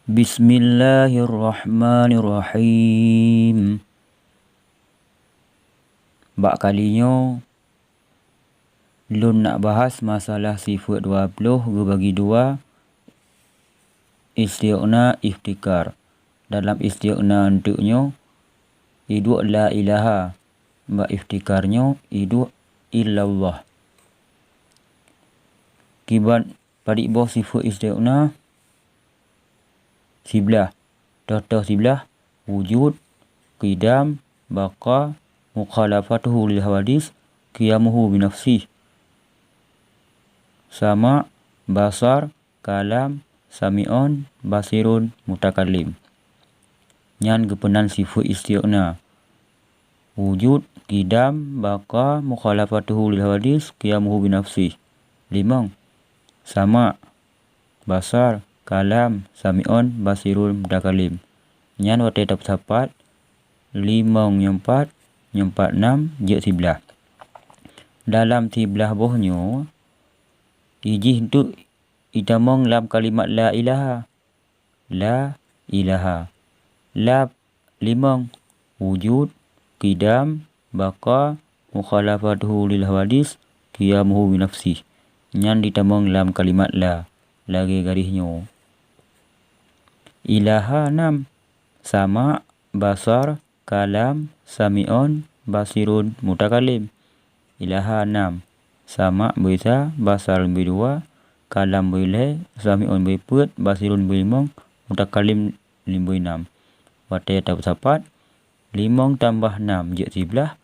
Bismillahirrahmanirrahim. Bak kalinya Lun nak bahas masalah sifat 20 bagi 2 istighna iftikar. Dalam istighna untuknya hidup la ilaha, bak iftikarnya hidup illallah. Kibat padik boh sifat istighna sebelah sebelah wujud, qidam, baqa, mukhalafatuhu lil hawadis, qiyamuhu binafsih, sama, basar, kalam, sami'un, basirun, mutakallim. Nyan gepenan sifat istighna wujud, qidam, baqa, mukhalafatuhu lil hawadis, qiyamuhu binafsih. 5. Sama, basar, kalam, sami'un, basirun, mutakallim. Nyan wate tap sapat 5 4 6 je sebelah. Dalam sebelah bohnya ijih untuk itamong dalam kalimat la ilaha. La ilaha. La 5 wujud, qidam, baqa, mukhalafatuhu lil hawadis, qiyamuhu binafsih. Nyan ditamong dalam kalimat la. Lagi garisnya ilaha 6 sama, basar, kalam, sami'un, basirun, mutakallim. Ilaha 6 sama bisa, basar lebih 2, kalam boleh, sami'un boleh put, basirun boleh 5, mutakallim lebih 6. Watai tak sapat 5 tambah 6 je sebelah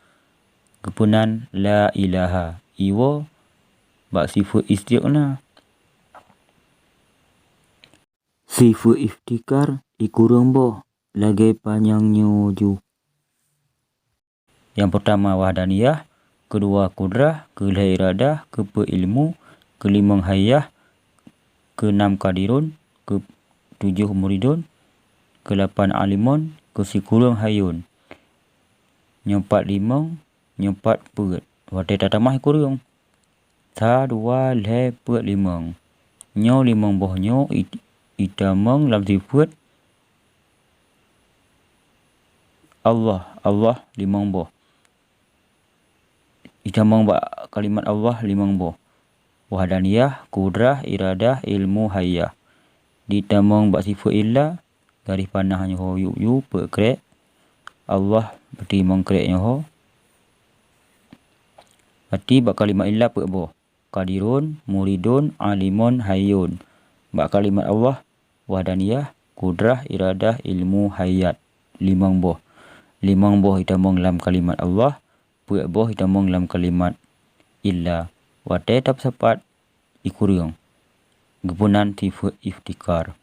kepunan la ilaha. Iwa bak sifat istighna. Sifat iftikar ikurang boh lagi panjangnya ju. Yang pertama wahdaniyah, kedua kudrah, kelima iradah, keempat ilmu, kelima hayah, keenam kadirun, ketujuh muridun, ke-8 alimun, ke-10 hayun. Nyempat 5, nyempat put. Watai tatamah kurang. 1 2 3 4 5. Nyo 5 bohnya itamong dalam sifat Allah 5 boh. Itamong bak kalimat Allah 5 boh. Wahdaniyah, kudrah, iradah, ilmu, hayah. Ditamong bak sifat illa garis panahnya ho yu pekrek Allah berarti mengkreknya ho. Berarti bak kalimat illa pe boh. Qadirun, muridun, alimun, hayyun. Bak kalimat Allah wahdaniyah, kudrah, iradah, ilmu, hayat. 5 boh. 5 boh itamong dalam kalimat Allah, puak boh itamong dalam kalimat illa. Watai tap sapat ikurang. Gepunan sifat iftikar.